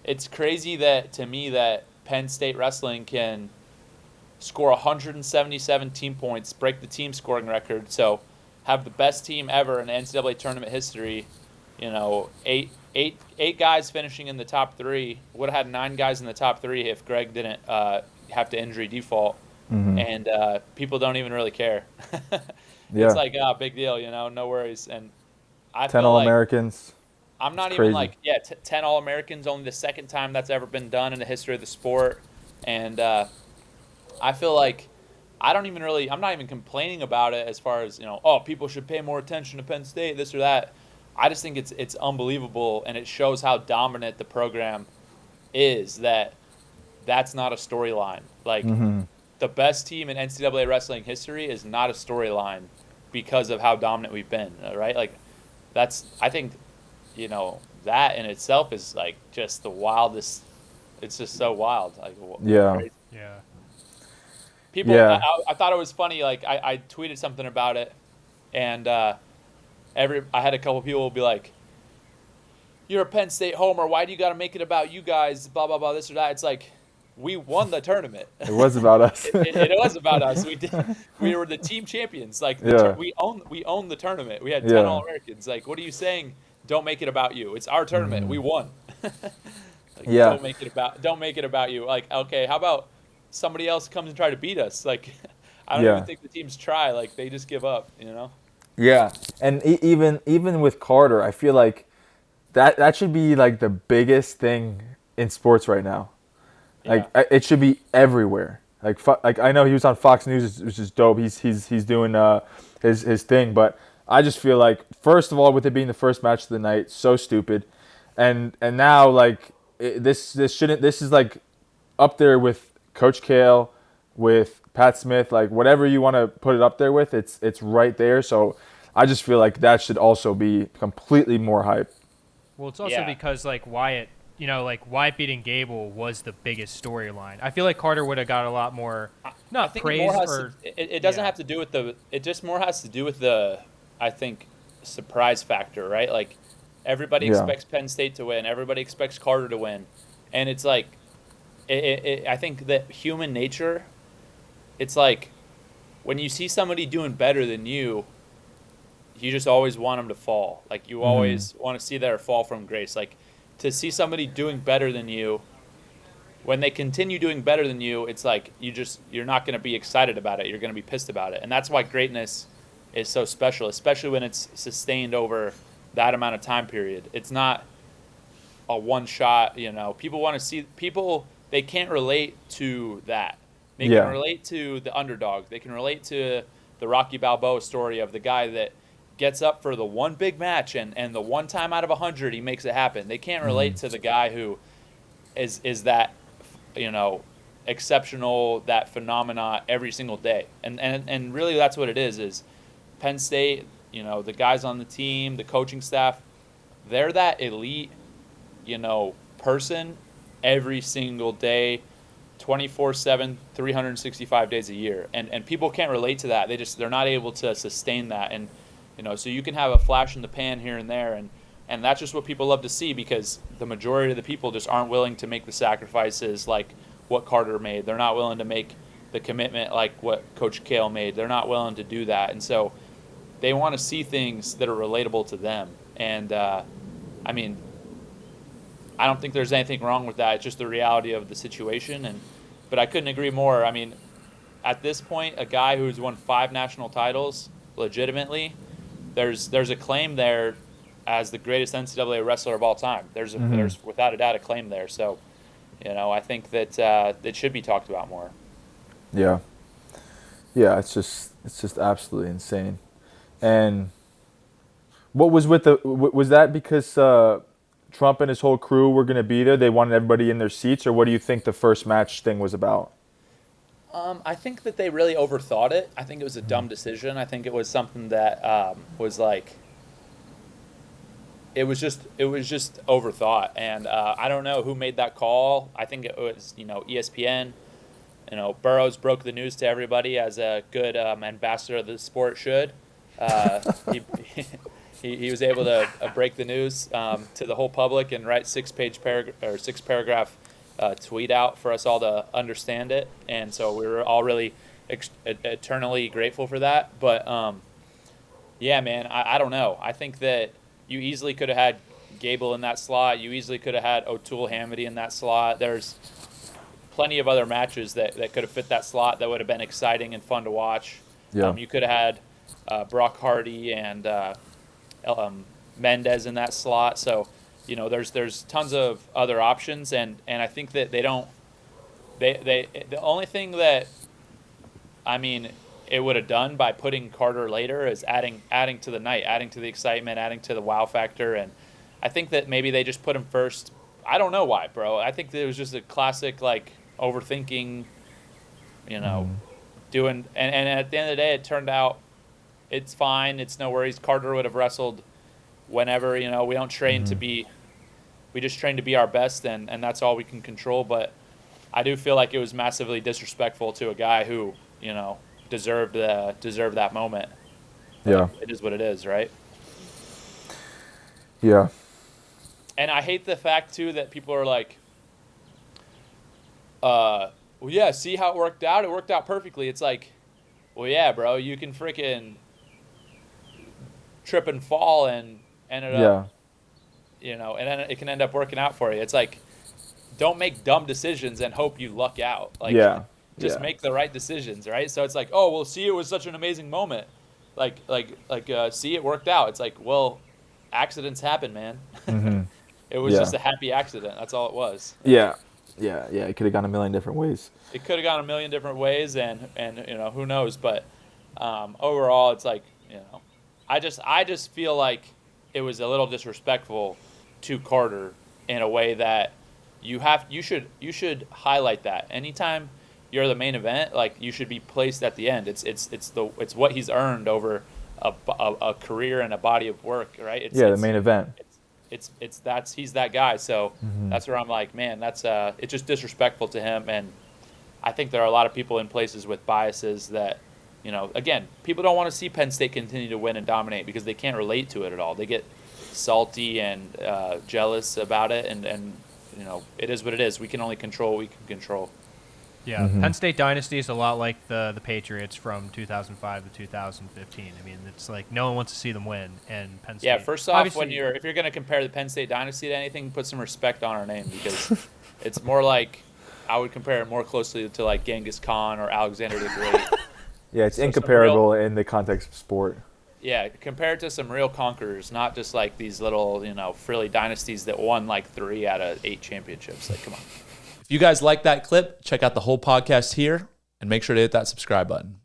it's crazy that to me that Penn State Wrestling can score 177 team points, break the team scoring record, so have the best team ever in NCAA tournament history. You know, eight guys finishing in the top three. Would have had 9 guys in the top three if Greg didn't have to injury default. Hmm. And people don't even really care. It's Yeah. like, big deal, no worries. And I 10 feel like All-Americans. I'm It's not even crazy. like, 10 All-Americans, only the second time that's ever been done in the history of the sport. And I feel like I'm not even complaining about it as far as, oh, people should pay more attention to Penn State, this or that. I just think it's unbelievable, and it shows how dominant the program is that's not a storyline. Like, Hmm. the best team in NCAA wrestling history is not a storyline because of how dominant we've been, right? Like, I think, that in itself is like just the wildest. It's just so wild, like Yeah. crazy. Yeah. People, Yeah. I thought it was funny. Like, I tweeted something about it, and I had a couple people be like, "You're a Penn State homer. Why do you got to make it about you guys? Blah blah blah. This or that." It's like, we won the tournament. It was about us. It was about us. We were the team champions. Like, Yeah. we owned the tournament. We had 10 Yeah. All Americans. Like, what are you saying? Don't make it about you. It's our tournament. We Hmm. won. Like, Yeah. don't make it about you. Like, okay, how about somebody else comes and try to beat us? Like, I don't even Yeah. think the teams try. Like, they just give up. Yeah. And even with Carter, I feel like that should be like the biggest thing in sports right now. Yeah. It should be everywhere. Like I know he was on Fox News, which is dope. He's doing his thing, but I just feel like first of all, with it being the first match of the night, so stupid, and now like this is like up there with Coach Kale, with Pat Smith, like whatever you want to put it up there with, it's right there. So I just feel like that should also be completely more hype. Well, it's also Yeah. because like Wyatt, like Wyatt beating Gable was the biggest storyline. I feel like Carter would have got a lot more, I not think it more praise has or it doesn't yeah, have to do with it just more has to do with the, I think, surprise factor, right? Like, everybody Yeah. expects Penn State to win, everybody expects Carter to win, and it's like, I think that human nature, it's like when you see somebody doing better than you just always want them to fall. Like, you Hmm. always want to see their fall from grace. Like, to see somebody doing better than you, when they continue doing better than you, it's like you're not going to be excited about it. You're going to be pissed about it. And that's why greatness is so special, especially when it's sustained over that amount of time period. It's not a one shot. People want to see people, they can't relate to that. They can Yeah. relate to the underdog. They can relate to the Rocky Balboa story of the guy that gets up for the one big match, and the one time out of 100 he makes it happen. They can't Hmm. relate to the guy who is that, you know exceptional, that phenomena every single day. And really that's what it is Penn State, the guys on the team, the coaching staff, they're that elite, person every single day, 24/7, 365 days a year. And people can't relate to that. They're not able to sustain that. And so you can have a flash in the pan here and there, and that's just what people love to see, because the majority of the people just aren't willing to make the sacrifices like what Carter made. They're not willing to make the commitment like what Coach Kale made. They're not willing to do that. And so they want to see things that are relatable to them. And I mean, I don't think there's anything wrong with that. It's just the reality of the situation. But I couldn't agree more. I mean, at this point, a guy who's won 5 national titles legitimately, there's a claim there as the greatest NCAA wrestler of all time. Hmm. There's without a doubt a claim there. So, I think that it should be talked about more. Yeah. Yeah. It's just absolutely insane. And what was with was that because Trump and his whole crew were going to be there? They wanted everybody in their seats, or what do you think the first match thing was about? I think that they really overthought it. I think it was a dumb decision. I think it was something that was like, it was just overthought, and I don't know who made that call. I think it was ESPN. Burroughs broke the news to everybody as a good ambassador of the sport should. Uh, he he was able to break the news to the whole public and write six paragraph tweet out for us all to understand it, and so we were all really eternally grateful for that. But yeah, man, I don't know. I think that you easily could have had Gable in that slot. You easily could have had O'Toole Hamity in that slot. There's plenty of other matches that could have fit that slot that would have been exciting and fun to watch. Yeah. You could have had Brock Hardy and Mendez in that slot. So, there's tons of other options, and I think that the only thing that, I mean, it would have done by putting Carter later is adding to the night, adding to the excitement, adding to the wow factor, and I think that maybe they just put him first. I don't know why, bro. I think that it was just a classic, like, overthinking, doing, and at the end of the day, it turned out it's fine. It's no worries. Carter would have wrestled whenever, we don't train to be, we just train to be our best, and that's all we can control. But I do feel like it was massively disrespectful to a guy who, deserved that moment. But Yeah. it is what it is, right? Yeah. And I hate the fact, too, that people are like, well, yeah, see how it worked out? It worked out perfectly. It's like, well, yeah, bro, you can freaking trip and fall and ended up, and then it can end up working out for you. It's like, don't make dumb decisions and hope you luck out. Like, just make the right decisions, right? So it's like, oh, well, see, it was such an amazing moment. See, it worked out. It's like, well, accidents happen, man. Mm-hmm. It was just a happy accident. That's all it was. Yeah. It could have gone a million different ways. It could have gone a million different ways, and who knows? But overall, it's like, I just feel like it was a little disrespectful to Carter in a way that you should highlight that anytime you're the main event. Like, you should be placed at the end. It's what he's earned over a career and a body of work, right? The main event. He's that guy. So that's where I'm like, man, it's just disrespectful to him. And I think there are a lot of people in places with biases that, again, people don't want to see Penn State continue to win and dominate because they can't relate to it at all. They get salty and jealous about it, and it is what it is. We can only control what we can control. Yeah, Penn State dynasty is a lot like the Patriots from 2005 to 2015. I mean, it's like no one wants to see them win, and Penn State. Yeah, first off, if you're going to compare the Penn State dynasty to anything, put some respect on our name, because it's more like, I would compare it more closely to like Genghis Khan or Alexander the Great. Yeah, it's incomparable in the context of sport. Yeah, compare it to some real conquerors, not just like these little, frilly dynasties that won like 3 out of 8 championships. Like, come on. If you guys like that clip, check out the whole podcast here and make sure to hit that subscribe button.